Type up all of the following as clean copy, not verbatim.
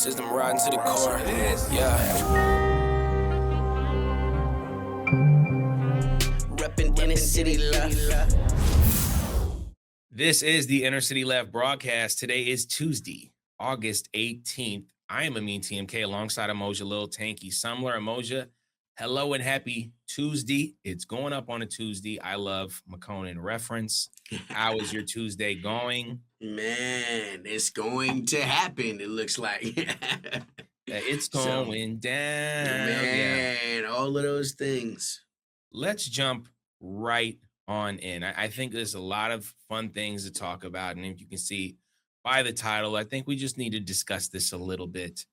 System riding to the core. Yeah. Reppin' inner city left. This is the Inner City Left broadcast. Today is Tuesday, August 18th. I am Amin TMK alongside Amoja, Lil Tanky, Sumler. Amoja, hello and happy Tuesday. It's going up on a Tuesday. I love McConan reference. How is your Tuesday going? Man, it's going to happen, it looks like. It's So, going down. man, all of those things. Let's jump right on in. I think there's a lot of fun things to talk about. And if you can see by the title, I think we just need to discuss this a little bit.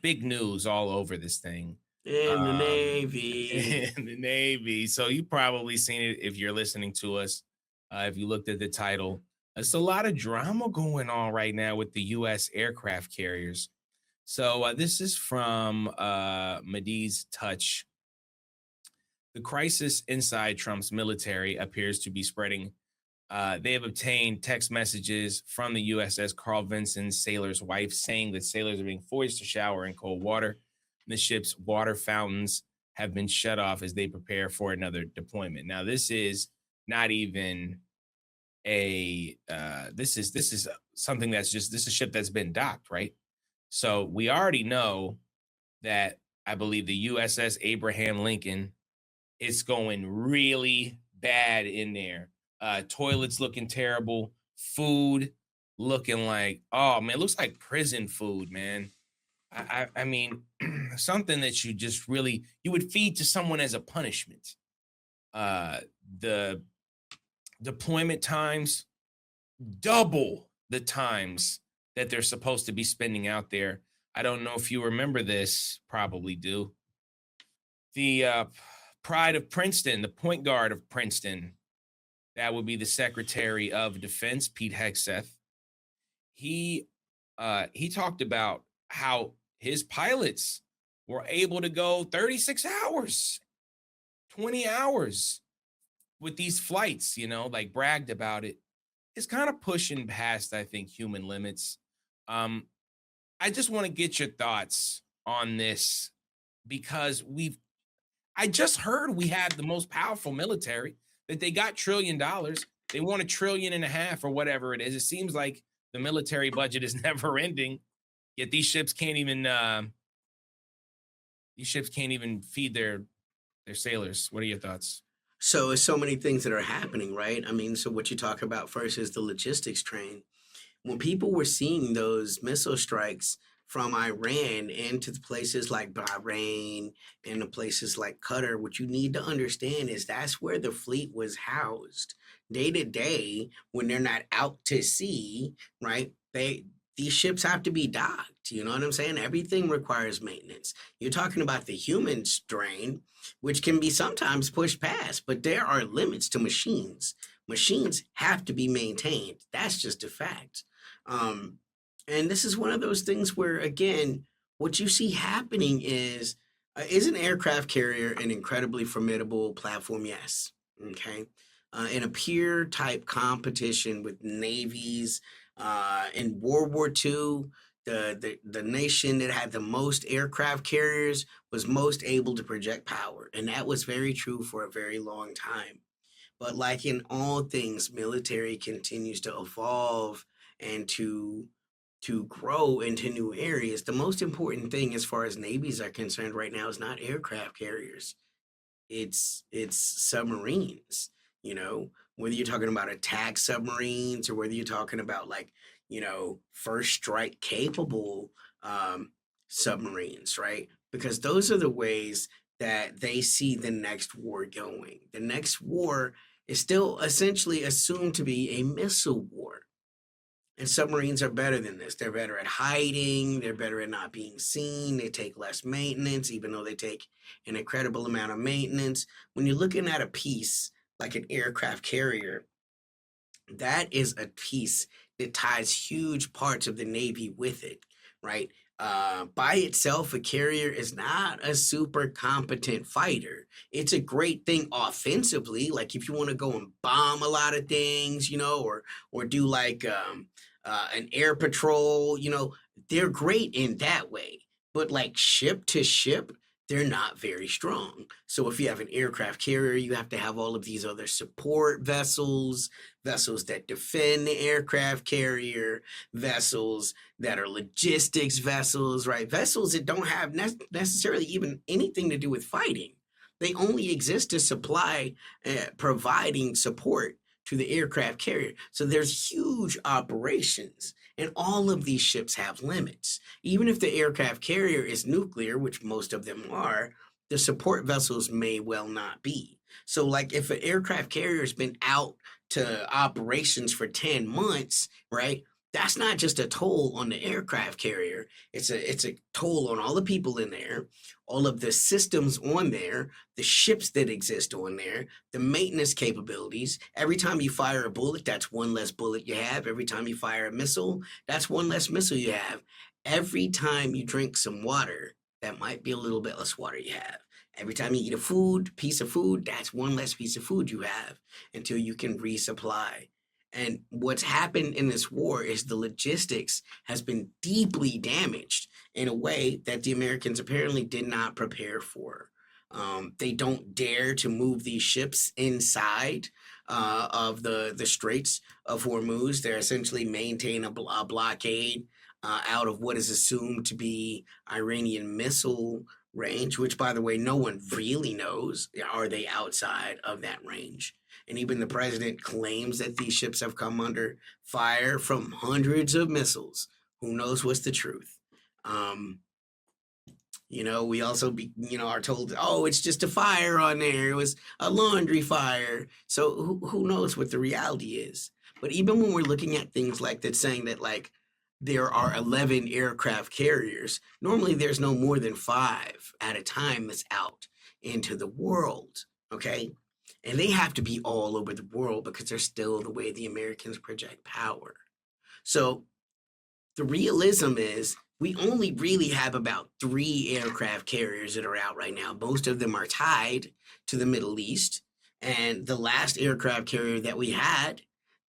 Big news all over this thing. In the Navy. In the Navy. So you probably seen it if you're listening to us. If you looked at the title, there's a lot of drama going on right now with the U.S. aircraft carriers. So this is from Medi's Touch. The crisis inside Trump's military appears to be spreading. They have obtained text messages from the USS Carl Vinson's sailor's wife saying that sailors are being forced to shower in cold water. The ship's water fountains have been shut off as they prepare for another deployment. Now, this is not even a this is something that's just this is a ship that's been docked, right? So we already know that I believe the USS Abraham Lincoln is going really bad in there. Toilets looking terrible, food looking like, oh man, it looks like prison food, man. I mean, something that you just really you would feed to someone as a punishment. The deployment times double the times that they're supposed to be spending out there. I don't know if you remember this, probably do. The pride of Princeton, the point guard of Princeton, that would be the Secretary of Defense, Pete Hegseth. He talked about how his pilots were able to go 36 hours, 20 hours with these flights, like bragged about it. It's kind of pushing past, I think, human limits. I just want to get your thoughts on this because I just heard we have the most powerful military, that they got $1 trillion. They want $1.5 trillion or whatever it is. It seems like the military budget is never ending, yet these ships can't even feed their sailors. What are your thoughts? So it's so many things that are happening, right? I mean, so what you talk about first is the logistics train. When people were seeing those missile strikes from Iran into the places like Bahrain and the places like Qatar, what you need to understand is that's where the fleet was housed. Day to day, when they're not out to sea, right? These ships have to be docked. You know what I'm saying? Everything requires maintenance. You're talking about the human strain, which can be sometimes pushed past, but there are limits to machines. Machines have to be maintained. That's just a fact. And this is one of those things where, again, what you see happening is an aircraft carrier an incredibly formidable platform? Yes. Okay. In a peer type competition with navies in World War II, the nation that had the most aircraft carriers was most able to project power. And that was very true for a very long time. But like in all things, military continues to evolve and to grow into new areas. The most important thing as far as navies are concerned right now is not aircraft carriers. It's submarines, whether you're talking about attack submarines or whether you're talking about first strike capable submarines, right? Because those are the ways that they see the next war going. The next war is still essentially assumed to be a missile war. And submarines are better than this. They're better at hiding. They're better at not being seen. They take less maintenance, even though they take an incredible amount of maintenance. When you're looking at a piece like an aircraft carrier, that is a piece that ties huge parts of the Navy with it, right? By itself, a carrier is not a super competent fighter. It's a great thing offensively, like if you want to go and bomb a lot of things, or do like an air patrol, they're great in that way, but like ship to ship, they're not very strong. So if you have an aircraft carrier, you have to have all of these other support vessels, vessels that defend the aircraft carrier, vessels that are logistics vessels, right? Vessels that don't have necessarily even anything to do with fighting. They only exist to supply, providing support to the aircraft carrier. So there's huge operations, and all of these ships have limits. Even if the aircraft carrier is nuclear, which most of them are, the support vessels may well not be. So, like, if an aircraft carrier has been out to operations for 10 months, right? That's not just a toll on the aircraft carrier. It's a toll on all the people in there, all of the systems on there, the ships that exist on there, the maintenance capabilities. Every time you fire a bullet, that's one less bullet you have. Every time you fire a missile, that's one less missile you have. Every time you drink some water, that might be a little bit less water you have. Every time you eat piece of food, that's one less piece of food you have until you can resupply. And what's happened in this war is the logistics has been deeply damaged in a way that the Americans apparently did not prepare for. They don't dare to move these ships inside of the Straits of Hormuz. They're essentially maintain a blockade out of what is assumed to be Iranian missile range, which, by the way, no one really knows. Are they outside of that range? And even the president claims that these ships have come under fire from hundreds of missiles. Who knows what's the truth? We also are told, oh, it's just a fire on there. It was a laundry fire. So who knows what the reality is? But even when we're looking at things like that, saying that like there are 11 aircraft carriers, normally there's no more than 5 at a time that's out into the world. Okay. And they have to be all over the world because they're still the way the Americans project power. So the realism is we only really have about 3 aircraft carriers that are out right now. Most of them are tied to the Middle East. And the last aircraft carrier that we had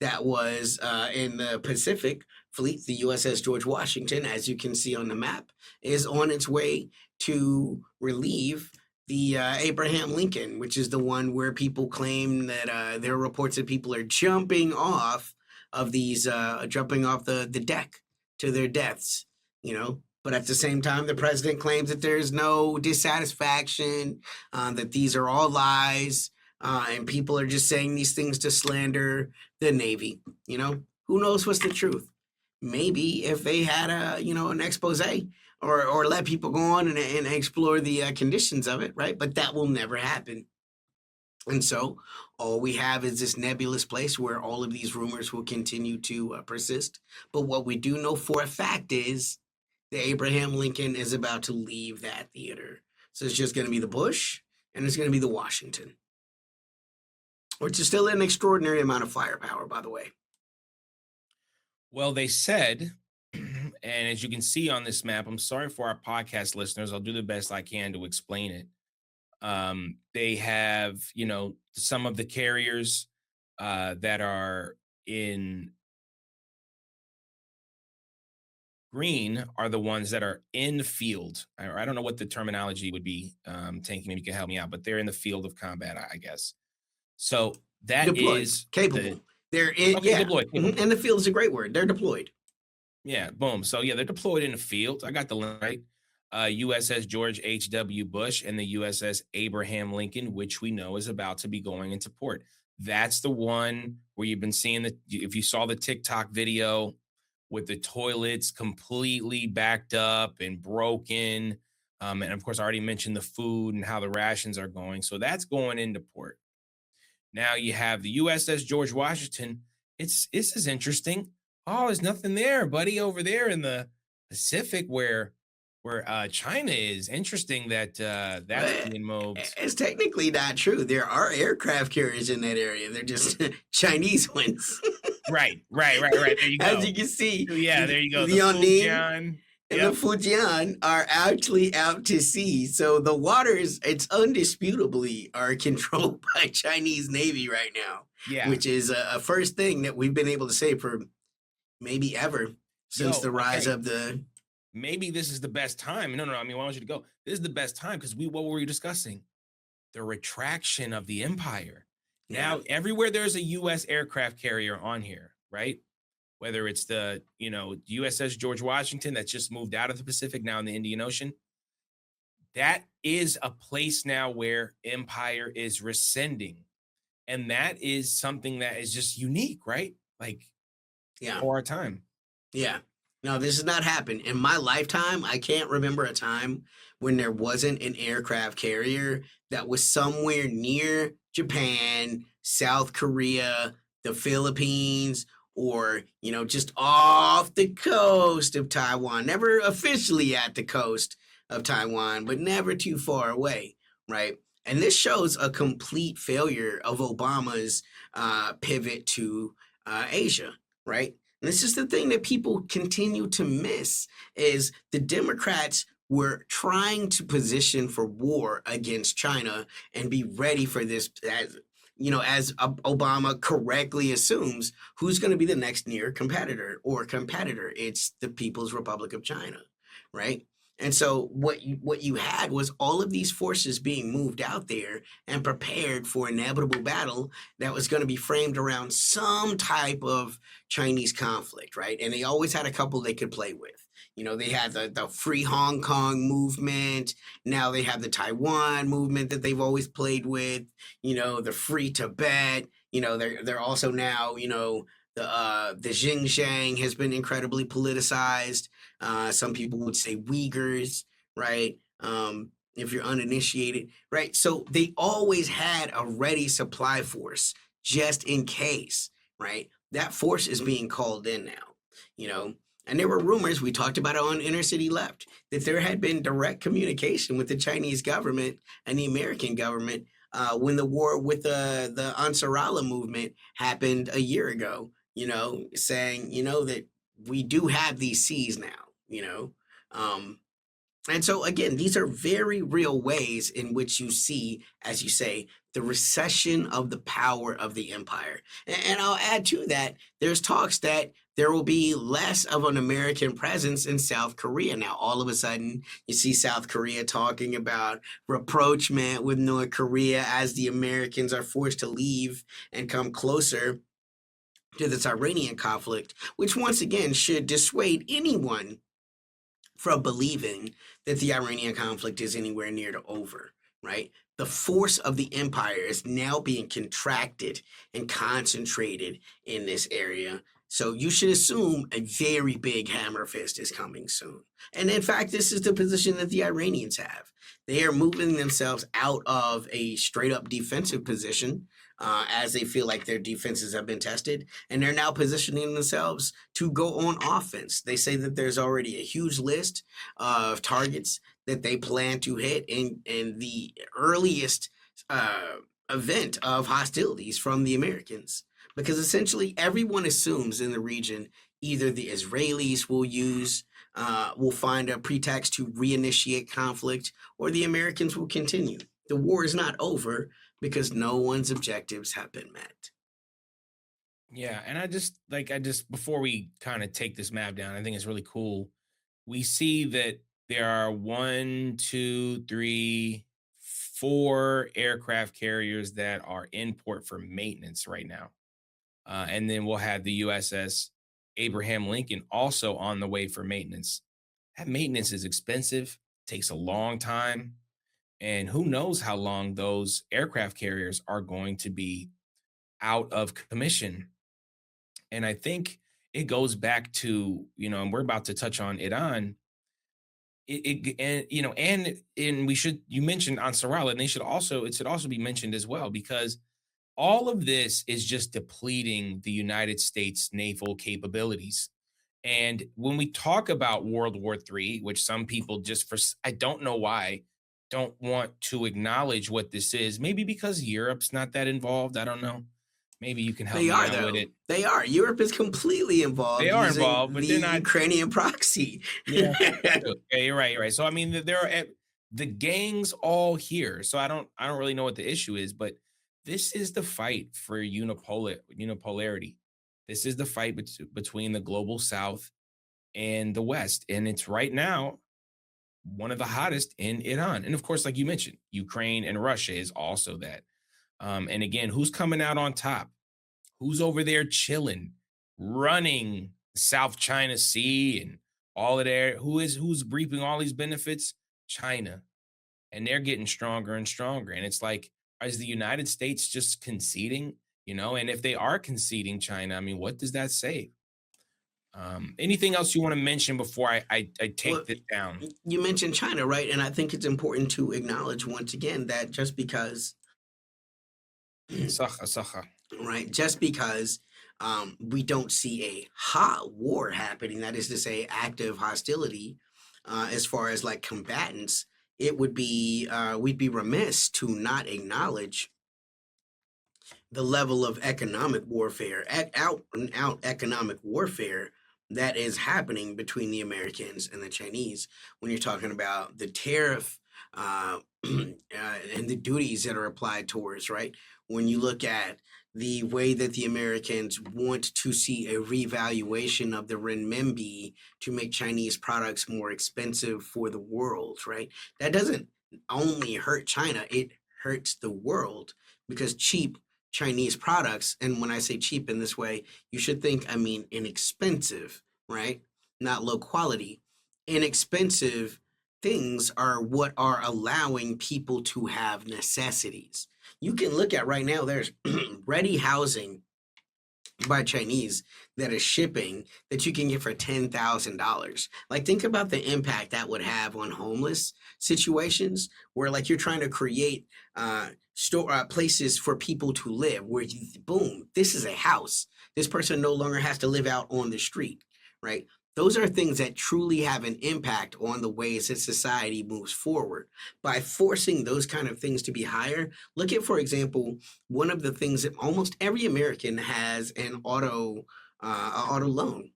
that was in the Pacific Fleet, the USS George Washington, as you can see on the map, is on its way to relieve the Abraham Lincoln, which is the one where people claim that there are reports that people are jumping off the deck to their deaths, But at the same time, the president claims that there's no dissatisfaction, that these are all lies, and people are just saying these things to slander the Navy. Who knows what's the truth? Maybe if they had an expose or let people go on and explore the conditions of it, right? But that will never happen. And so all we have is this nebulous place where all of these rumors will continue to persist. But what we do know for a fact is that Abraham Lincoln is about to leave that theater. So it's just going to be the Bush and it's going to be the Washington, which is still an extraordinary amount of firepower, by the way. Well, they said, and as you can see on this map, I'm sorry for our podcast listeners. I'll do the best I can to explain it. They have, some of the carriers that are in green are the ones that are in the field. I don't know what the terminology would be. Tanky, maybe you can help me out, but they're in the field of combat, I guess. So that deployed, is capable. They're in, okay, yeah. Deployed. Mm-hmm. And the field is a great word. They're deployed. Yeah, boom. So yeah, they're deployed in the field. I got the link right. USS George H.W. Bush and the USS Abraham Lincoln, which we know is about to be going into port. That's the one where you've been seeing if you saw the TikTok video with the toilets completely backed up and broken. And of course, I already mentioned the food and how the rations are going. So that's going into port. Now you have the USS George Washington. This is interesting. Oh, there's nothing there, buddy, over there in the Pacific where China is. Interesting that that's being moved. It's technically not true. There are aircraft carriers in that area. They're just Chinese ones. Right. There you go. As you can see. Yeah, there you go. The Fujian and the Fujian are actually out to sea. So the waters, it's undisputably are controlled by Chinese Navy right now. Yeah. Which is a first thing that we've been able to say for maybe ever since the rise of the maybe this is the best time. No, I mean, I want you to go. This is the best time because what were we discussing? The retraction of the empire. Yeah. Now, everywhere there's a U.S. aircraft carrier on here, right? Whether it's the, USS George Washington that's just moved out of the Pacific, now in the Indian Ocean, that is a place now where empire is rescinding. And that is something that is just unique, right? Like Yeah. for our time. Yeah. No, this has not happened. In my lifetime, I can't remember a time when there wasn't an aircraft carrier that was somewhere near Japan, South Korea, the Philippines, or, just off the coast of Taiwan. Never officially at the coast of Taiwan, but never too far away, right? And this shows a complete failure of Obama's pivot to Asia, right? And this is the thing that people continue to miss is the Democrats were trying to position for war against China and be ready for this as Obama correctly assumes, who's going to be the next near competitor? It's the People's Republic of China, right? And so what you had was all of these forces being moved out there and prepared for inevitable battle that was going to be framed around some type of Chinese conflict, right? And they always had a couple they could play with. They had the Free Hong Kong movement. Now they have the Taiwan movement that they've always played with. The Free Tibet. They're also now the Xinjiang has been incredibly politicized. Some people would say Uyghurs, right? If you're uninitiated, right? So they always had a ready supply force just in case, right? That force is being called in now. And there were rumors, we talked about it on Inner City Left, that there had been direct communication with the Chinese government and the American government when the war with the Ansar Allah movement happened a year ago, saying, that we do have these seas now. Um, and so, again, these are very real ways in which you see, as you say, the recession of the power of the empire. And I'll add to that, there's talks that there will be less of an American presence in South Korea. Now, all of a sudden, you see South Korea talking about rapprochement with North Korea as the Americans are forced to leave and come closer to this Iranian conflict, which once again should dissuade anyone from believing that the Iranian conflict is anywhere near to over, right? The force of the empire is now being contracted and concentrated in this area. So you should assume a very big hammer fist is coming soon. And in fact, this is the position that the Iranians have. They are moving themselves out of a straight up defensive position as they feel like their defenses have been tested. And they're now positioning themselves to go on offense. They say that there's already a huge list of targets that they plan to hit in the earliest event of hostilities from the Americans. Because essentially everyone assumes in the region either the Israelis will find a pretext to reinitiate conflict, or the Americans will continue. The war is not over because no one's objectives have been met. Yeah. And I just before we kind of take this map down, I think it's really cool. We see that there are 1, 2, 3, 4 aircraft carriers that are in port for maintenance right now. And then we'll have the USS Abraham Lincoln also on the way for maintenance. That maintenance is expensive, takes a long time. And who knows how long those aircraft carriers are going to be out of commission. And I think it goes back to, and we're about to touch on Iran. And we should, you mentioned Ansar Allah, and it should also be mentioned as well, because all of this is just depleting the United States naval capabilities. And when we talk about World War III, which some people I don't know why, don't want to acknowledge what this is. Maybe because Europe's not that involved. I don't know. Maybe you can help They me are, out with though. it. They are. Europe is completely They involved are using involved, but the they're not. Ukrainian proxy. Yeah, yeah, you're right. You're right. So I mean, there are the gangs all here. So I don't really know what the issue is, but this is the fight for unipolarity. This is the fight between the global South and the West. And it's right now one of the hottest in Iran. And of course, like you mentioned, Ukraine and Russia is also that. And again, who's coming out on top? Who's over there chilling, running South China Sea and all of there? Who's reaping all these benefits? China. And they're getting stronger and stronger. And it's like, is the United States just conceding? And if they are conceding China, I mean, what does that say? Anything else you want to mention before I Well, take this down? you mentioned China, right? And I think it's important to acknowledge once again that just because Sacha, sacha. right? Just because we don't see a hot war happening, that is to say, active hostility, as far as like combatants, it would be we'd be remiss to not acknowledge the level of economic warfare, out and out economic warfare that is happening between the Americans and the Chinese. When you're talking about the tariff and the duties that are applied towards, right? When you look at the way that the Americans want to see a revaluation of the renminbi to make Chinese products more expensive for the world, right? That doesn't only hurt China, it hurts the world because cheap Chinese products, and when I say cheap in this way, you should think, I mean, inexpensive, right? Not low quality. Inexpensive things are what are allowing people to have necessities. You can look at right now, there's ready housing by Chinese that is shipping that you can get for $10,000. Like, think about the impact that would have on homeless situations where, like, you're trying to create places for people to live where boom, this is a house. This person no longer has to live out on the street, right? Those are things that truly have an impact on the ways that society moves forward. By forcing those kind of things to be higher, look at, for example, one of the things that almost every American has an auto loan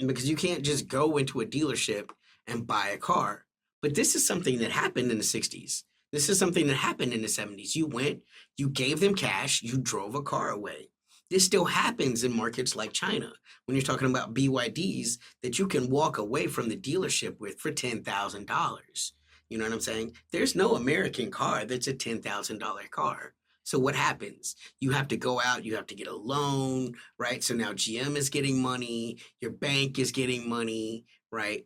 because you can't just go into a dealership and buy a car. But this is something that happened in the 60s. This is something that happened in the 70s. You went, you gave them cash, you drove a car away. This still happens in markets like China when you're talking about BYDs that you can walk away from the dealership with for $10,000. You know what I'm saying? There's no American car that's a $10,000 car. So what happens? You have to go out, you have to get a loan, right? So now GM is getting money, your bank is getting money, right?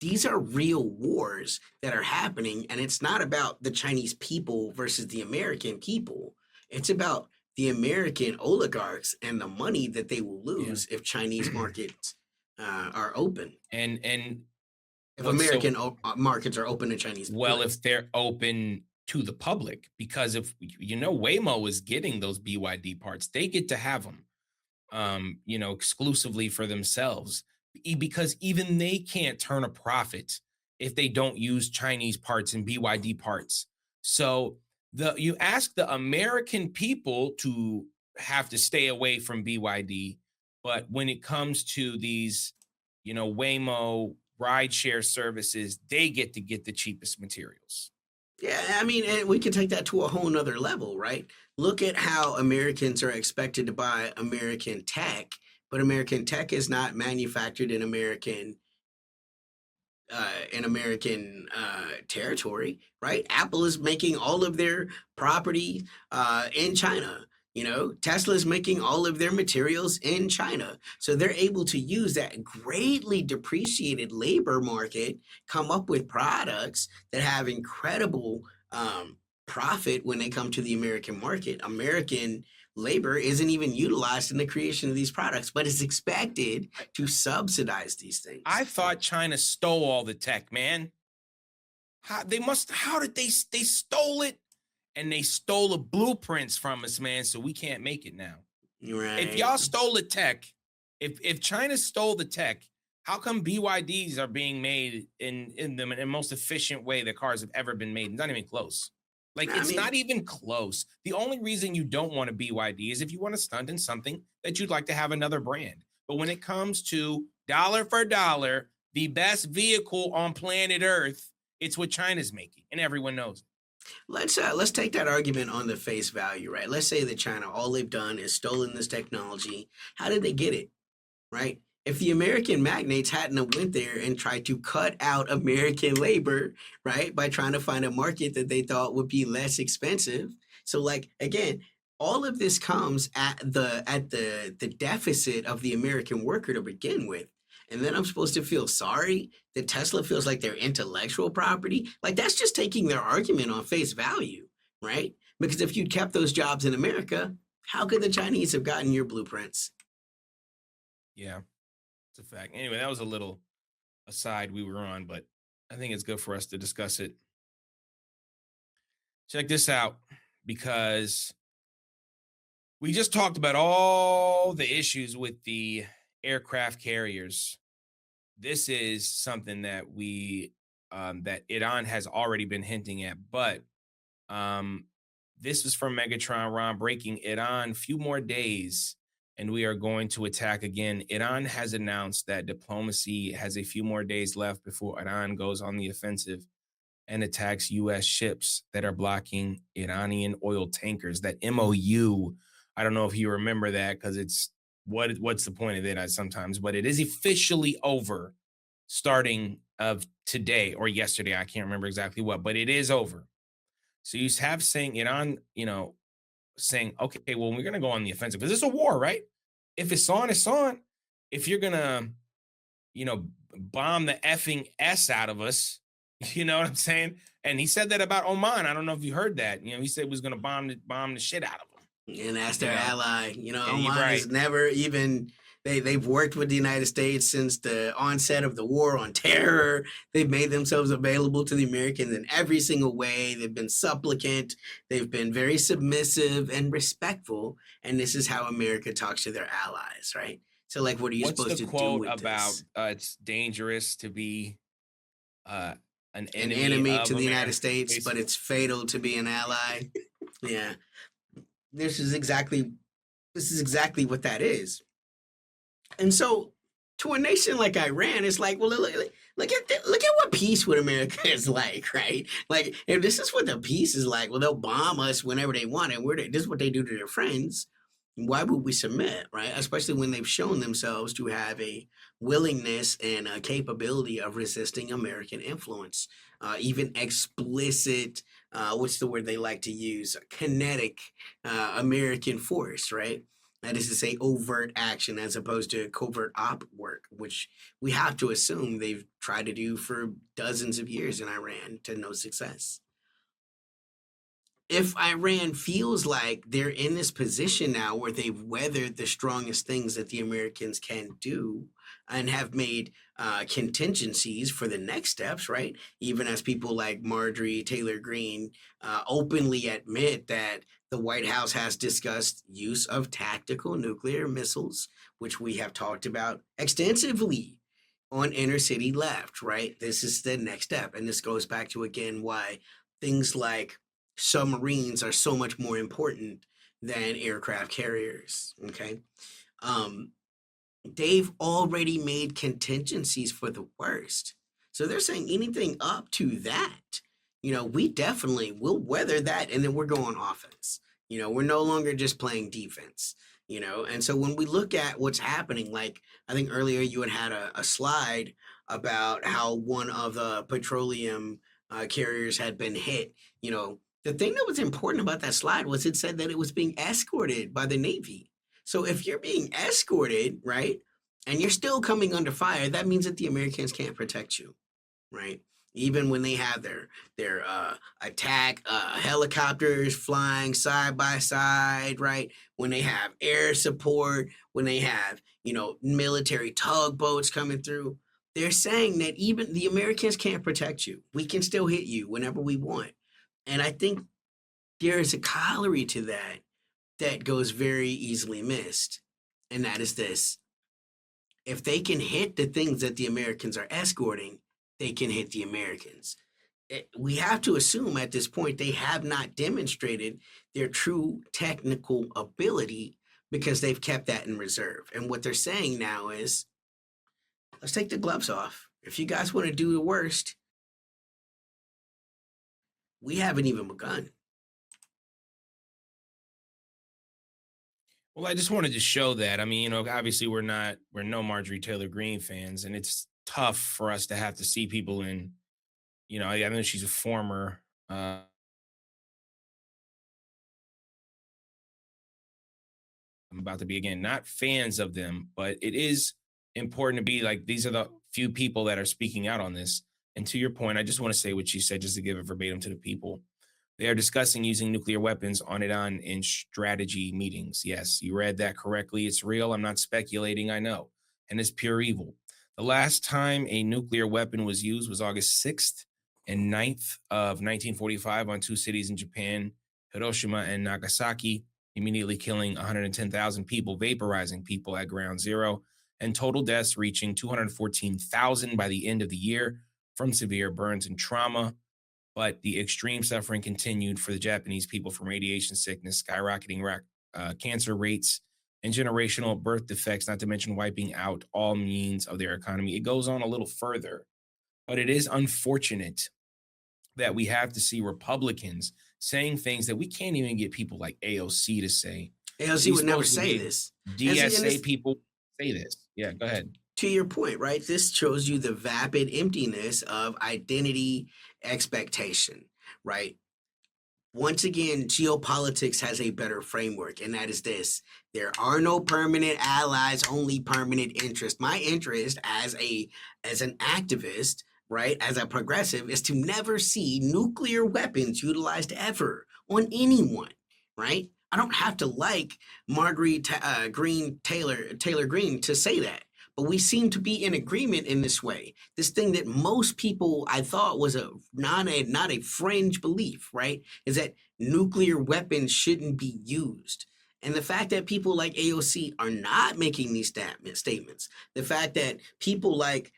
These are real wars that are happening, and it's not about the Chinese people versus the American people. It's about the American oligarchs and the money that they will Yeah. lose if Chinese markets are open. And If what's so American markets are open to Chinese well, goods. if they're open to the public, because if Waymo is getting those BYD parts, they get to have them, exclusively for themselves, because even they can't turn a profit if they don't use Chinese parts and BYD parts. So you ask the American people to have to stay away from BYD, but when it comes to these, Waymo rideshare services, they get to get the cheapest materials. Yeah, I mean, and we can take that to a whole nother level, right? Look at how Americans are expected to buy American tech, but American tech is not manufactured in American territory, right? Apple is making all of their property in China. Tesla is making all of their materials in China. So they're able to use that greatly depreciated labor market, come up with products that have incredible profit when they come to the American market. American labor isn't even utilized in the creation of these products, but is expected to subsidize these things. I thought China stole all the tech, man. How did they stole it? And they stole the blueprints from us, man, so we can't make it now. Right. If y'all stole the tech, if China stole the tech, how come BYDs are being made in the most efficient way that cars have ever been made? Not even close. Like, it's not even close. The only reason you don't want a BYD is if you want to stunt in something that you'd like to have another brand. But when it comes to dollar for dollar, the best vehicle on planet Earth, it's what China's making, and everyone knows it. Let's take that argument on the face value, right? Let's say that China, all they've done is stolen this technology. How did they get it, right? if the American magnates hadn't have went there and tried to cut out American labor, right, by trying to find a market that they thought would be less expensive. So, like again, all of this comes at the deficit of the American worker to begin with. And then I'm supposed to feel sorry that Tesla feels like their intellectual property. Like that's just taking their argument on face value, right? Because if you'd kept those jobs in America, how could the Chinese have gotten your blueprints? Yeah, it's a fact. Anyway, that was a little aside we were on, but I think it's good for us to discuss it. Check this out, because we just talked about all the issues with the aircraft carriers. This is something that that Iran has already been hinting at, but this is from Megatron Ron breaking Iran. Few more days and we are going to attack again. Iran has announced that diplomacy has a few more days left before Iran goes on the offensive and attacks U.S. ships that are blocking Iranian oil tankers. That MOU, I don't know if you remember that, because it's what's the point of it sometimes, but it is officially over starting of today or yesterday. I can't remember exactly what, but it is over. So you have saying Iran, saying, okay, well, we're going to go on the offensive because it's a war, right? If it's on, it's on. If you're going to, bomb the effing S out of us, you know what I'm saying? And he said that about Oman. I don't know if you heard that. He said he was going to bomb the shit out of them. And that's their ally. Oman right. has never even... They've worked with the United States since the onset of the war on terror. They've made themselves available to the Americans in every single way. They've been supplicant. They've been very submissive and respectful. And this is how America talks to their allies, right? So, like, what are you supposed to do with this? What's the quote about it's dangerous to be an enemy to the America, United States, basically, but it's fatal to be an ally? Yeah. This is exactly what that is. And so, to a nation like Iran, it's like, well, look at what peace with America is like, right? Like, if this is what the peace is like, well, they'll bomb us whenever they want, and this is what they do to their friends. Why would we submit, right? Especially when they've shown themselves to have a willingness and a capability of resisting American influence, even explicit. What's the word they like to use? Kinetic American force, right? That is to say, overt action as opposed to covert op work, which we have to assume they've tried to do for dozens of years in Iran to no success. If Iran feels like they're in this position now where they've weathered the strongest things that the Americans can do and have made contingencies for the next steps, right? Even as people like Marjorie Taylor Greene openly admit that the White House has discussed use of tactical nuclear missiles, which we have talked about extensively on Inner City Left, right? This is the next step. And this goes back to, again, why things like submarines are so much more important than aircraft carriers, okay? They've already made contingencies for the worst. So they're saying anything up to that, we definitely will weather that, and then we're going offense. We're no longer just playing defense, and so when we look at what's happening, like I think earlier you had a slide about how one of the petroleum carriers had been hit. The thing that was important about that slide was it said that it was being escorted by the Navy. So if you're being escorted, right, and you're still coming under fire, that means that the Americans can't protect you, right? Even when they have their attack helicopters flying side by side, right? When they have air support, when they have, military tugboats coming through, they're saying that even the Americans can't protect you. We can still hit you whenever we want. And I think there is a corollary to that goes very easily missed. And that is this. If they can hit the things that the Americans are escorting, they can hit the Americans. We have to assume at this point they have not demonstrated their true technical ability because they've kept that in reserve. And what they're saying now is, let's take the gloves off. If you guys want to do the worst, we haven't even begun. Well, I just wanted to show that. I mean, obviously we're no Marjorie Taylor Greene fans, and it's tough for us to have to see people in, I know she's a former, I'm about to be again, not fans of them, but it is important to be like, these are the few people that are speaking out on this. And to your point, I just want to say what she said, just to give it verbatim to the people. They are discussing using nuclear weapons on and on in strategy meetings. Yes, you read that correctly. It's real. I'm not speculating. I know. And it's pure evil. The last time a nuclear weapon was used was August 6th and 9th of 1945 on two cities in Japan, Hiroshima and Nagasaki, immediately killing 110,000 people, vaporizing people at ground zero, and total deaths reaching 214,000 by the end of the year from severe burns and trauma. But the extreme suffering continued for the Japanese people from radiation sickness, skyrocketing cancer rates, and generational birth defects, not to mention wiping out all means of their economy. It goes on a little further, but it is unfortunate that we have to see Republicans saying things that we can't even get people like AOC to say. AOC would never say this. DSA people say this. Yeah, go ahead. To your point, right? This shows you the vapid emptiness of identity expectation, right? Once again, geopolitics has a better framework, and that is this: there are no permanent allies, only permanent interest. My interest as an activist, right, as a progressive, is to never see nuclear weapons utilized ever on anyone, right? I don't have to like Taylor Green to say that. But we seem to be in agreement in this way. This thing that most people I thought was not a fringe belief, right? Is that nuclear weapons shouldn't be used. And the fact that people like AOC are not making these statements, the fact that people like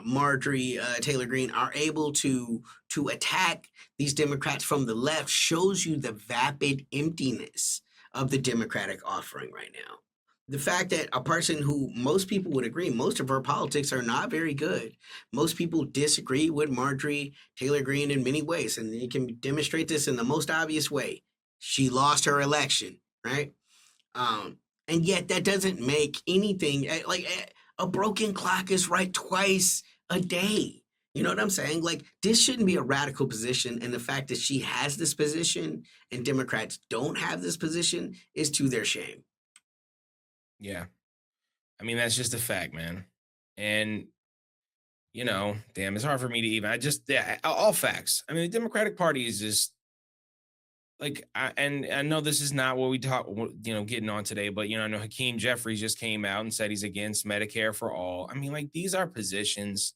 Marjorie Taylor Greene are able to attack these Democrats from the left shows you the vapid emptiness of the Democratic offering right now. The fact that a person who most people would agree, most of her politics are not very good. Most people disagree with Marjorie Taylor Greene in many ways, and you can demonstrate this in the most obvious way. She lost her election, right? And yet that doesn't make anything like a broken clock is right twice a day. You know what I'm saying? Like, this shouldn't be a radical position. And the fact that she has this position and Democrats don't have this position is to their shame. Yeah. I mean, that's just a fact, man. And, damn, it's hard for me to even, all facts. I mean, the Democratic Party is just like, and I know this is not what we talk, getting on today, but, I know Hakeem Jeffries just came out and said he's against Medicare for all. I mean, like, these are positions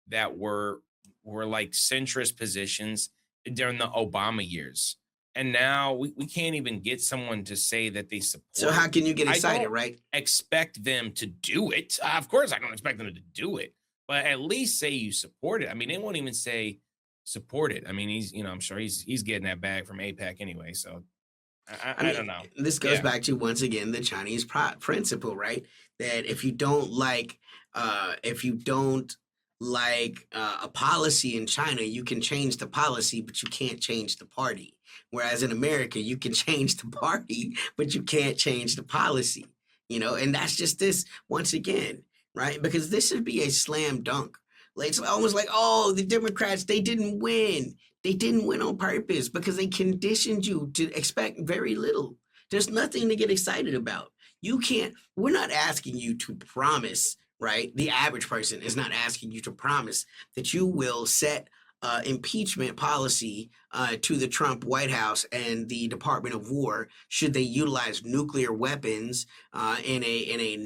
that were like centrist positions during the Obama years. And now we can't even get someone to say that they support. So how can you get excited, right? Expect them to do it. Of course, I don't expect them to do it, but at least say you support it. I mean, they won't even say support it. I mean, he's, I'm sure he's getting that bag from APAC anyway. So I mean, don't know. This goes back to, once again, the Chinese principle, right? That if you don't like a policy in China, you can change the policy, but you can't change the party. Whereas in America, you can change the party, but you can't change the policy, and that's just this once again, right? Because this should be a slam dunk. Like, it's almost like, oh, the Democrats, they didn't win. They didn't win on purpose because they conditioned you to expect very little. There's nothing to get excited about. We're not asking you to promise, right? The average person is not asking you to promise that you will set impeachment policy to the Trump White House and the Department of War should they utilize nuclear weapons in a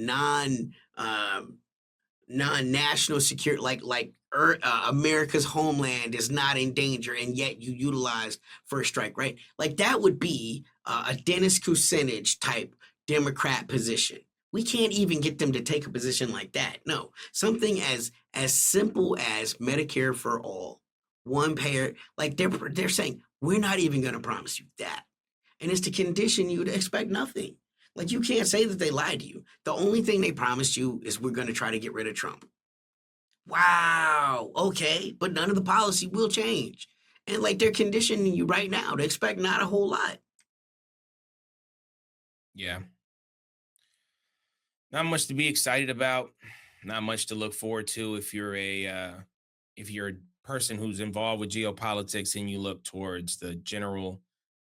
non-national security, like America's homeland is not in danger, and yet you utilized first strike, right? Like, that would be a Dennis Kucinich type Democrat position. We can't even get them to take a position like that. No, something as simple as Medicare for all, one payer. Like, they're saying, we're not even going to promise you that, and it's to condition you to expect nothing. Like, you can't say that they lied to you. The only thing they promised you is, we're going to try to get rid of Trump. Wow, okay, but none of the policy will change, and like, they're conditioning you right now to expect not a whole lot. Yeah. Not much to be excited about. Not much to look forward to if you're a person who's involved with geopolitics and you look towards the general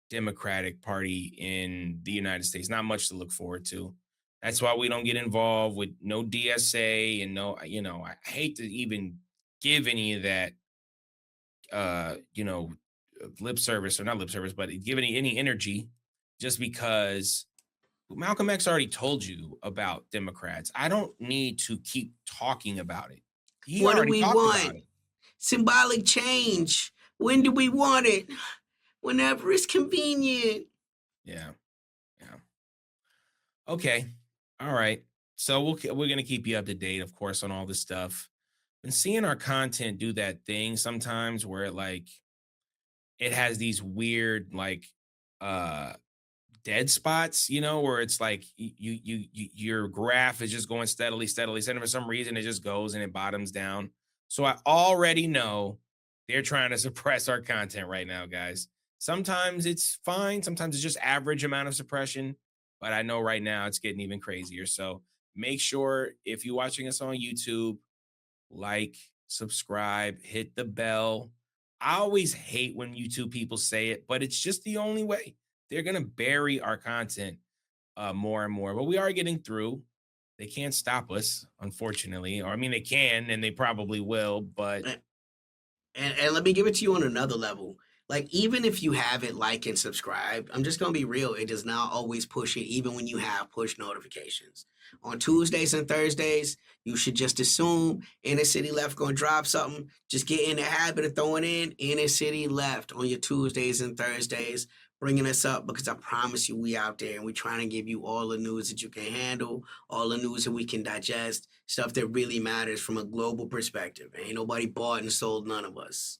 Democratic Party in the United States. Not much to look forward to. That's why we don't get involved with no DSA and no, I hate to even give any of that uh, you know, lip service or not lip service, but give any energy just because Malcolm X already told you about Democrats. I don't need to keep talking about it. He What do already we talked about want? it. Symbolic change. When do we want it? Whenever it's convenient. Yeah. Yeah. Okay. All right. So we're gonna keep you up to date, of course, on all this stuff. And seeing our content do that thing sometimes where it has these weird uh dead spots, where it's like your graph is just going steadily, steadily, steadily. For some reason, it just goes and it bottoms down. So I already know they're trying to suppress our content right now, guys. Sometimes it's fine, sometimes it's just average amount of suppression, but I know right now it's getting even crazier. So make sure if you're watching us on YouTube, like, subscribe, hit the bell. I always hate when YouTube people say it, but it's just the only way. They're gonna bury our content more and more, but we are getting through. They can't stop us, unfortunately, or I mean, they can, and they probably will. But And let me give it to you on another level. Like, even if you have it like and subscribe, I'm just gonna be real. It does not always push it, even when you have push notifications. On Tuesdays and Thursdays, you should just assume Inner City Left gonna drop something. Just get in the habit of throwing in Inner City Left on your Tuesdays and Thursdays, bringing us up because I promise you we out there and we trying to give you all the news that you can handle, all the news that we can digest, stuff that really matters from a global perspective. Ain't nobody bought and sold none of us.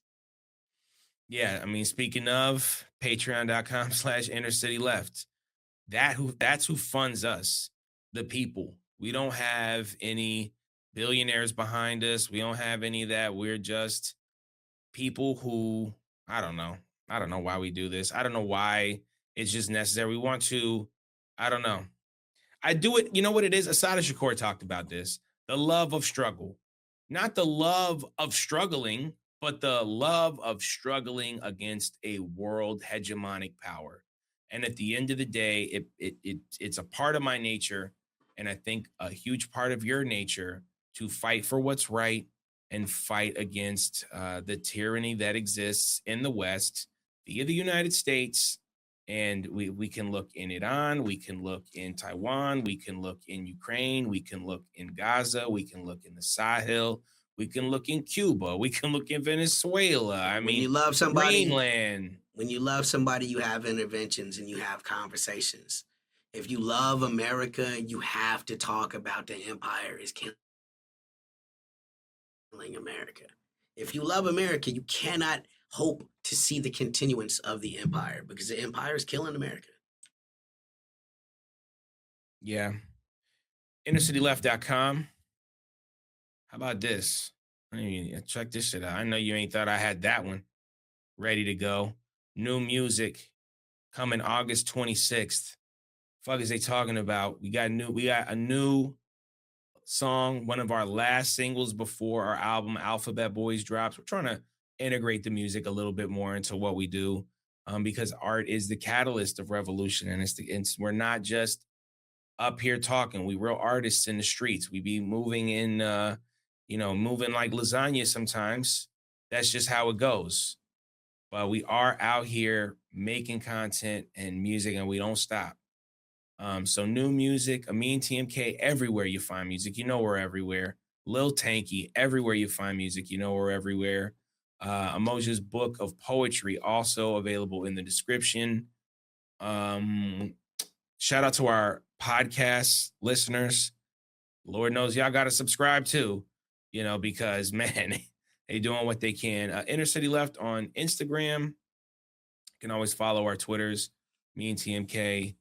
yeah, I mean, speaking of patreon.com/inner city left, that's who funds us, the people. We don't have any billionaires behind us. We don't have any of that. We're just people who I don't know. I don't know why we do this. I don't know why it's just necessary. We want to, I don't know. I do it. You know what it is? Asada Shakur talked about this. The love of struggle, not the love of struggling, but the love of struggling against a world hegemonic power. And at the end of the day, it's a part of my nature, and I think a huge part of your nature to fight for what's right and fight against the tyranny that exists in the West via the United States. And we can look in Iran, we can look in Taiwan, we can look in Ukraine, we can look in Gaza, we can look in the Sahel, we can look in Cuba, we can look in Venezuela. I When you mean, love somebody, Greenland. when you love somebody, you have interventions and you have conversations. If you love America, you have to talk about the empire is killing America. If you love America, you cannot hope to see the continuance of the empire because the empire is killing America. Yeah. InnerCityLeft.com. How about this? I mean, check this shit out. I know you ain't thought I had that one ready to go. New music coming August 26th. Fuck is they talking about? We got a new song, one of our last singles before our album Alphabet Boys drops. We're trying to integrate the music a little bit more into what we do, because art is the catalyst of revolution, and we're not just up here talking. We real artists in the streets. We be moving in, moving like lasagna sometimes. That's just how it goes. But we are out here making content and music, and we don't stop. So new music, Amin TMK, everywhere you find music, we're everywhere. Lil Tanky, everywhere you find music, we're everywhere. Amoja's book of poetry, also available in the description. Shout out to our podcast listeners. Lord knows y'all got to subscribe too, because man, they doing what they can. Inner City Left on Instagram. You can always follow our Twitters, me and TMK.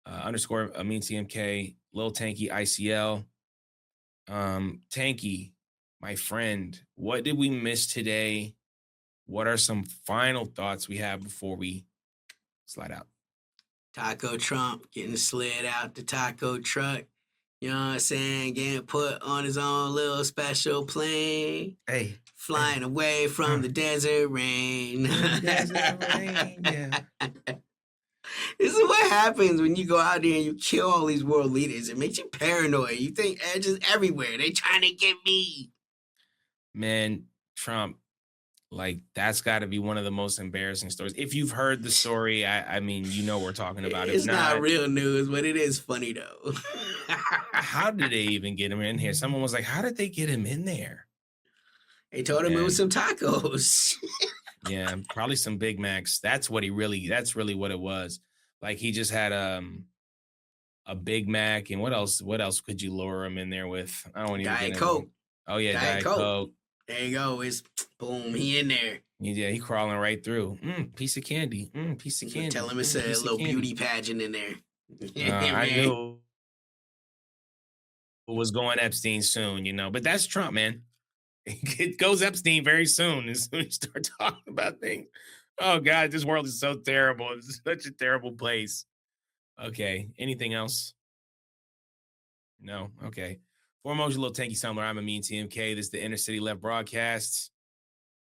Underscore Amin TMK, Lil Tanky ICL. Tanky, my friend, what did we miss today? What are some final thoughts we have before we slide out? Taco Trump getting slid out the taco truck. You know what I'm saying? Getting put on his own little special plane, Hey, flying away from the desert rain. desert rain, yeah. This is what happens when you go out there and you kill all these world leaders. It makes you paranoid. You think edge is everywhere. They trying to get me. Man, Trump, like that's got to be one of the most embarrassing stories. If you've heard the story, I mean, you know we're talking about. It's If not real news, but it is funny though. how did they even get him in here? Someone was like, how did they get him in there? They told him it was And some tacos. yeah, probably some Big Macs. That's really what it was. Like he just had a Big Mac, and what else could you lure him in there with? I don't even get Diet into Coke. it. Oh yeah, Diet Diet Coke. Coke. There you go. It's boom. He in there. Yeah, he crawling right through. Piece of candy. Piece of candy. Tell him it's a piece of little candy. beauty pageant in there. I knew it was going Epstein soon, but that's Trump, man. It goes Epstein very soon as soon as you start talking about things. Oh God, this world is so terrible. It's such a terrible place. Okay, anything else? No. Okay. For Amoja, little tanky summer, I'm a mean TMK. This is the Inner City Left broadcast.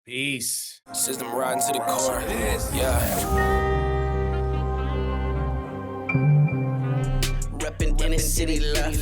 Peace. System riding to the core. Yeah. Reppin' inner city love.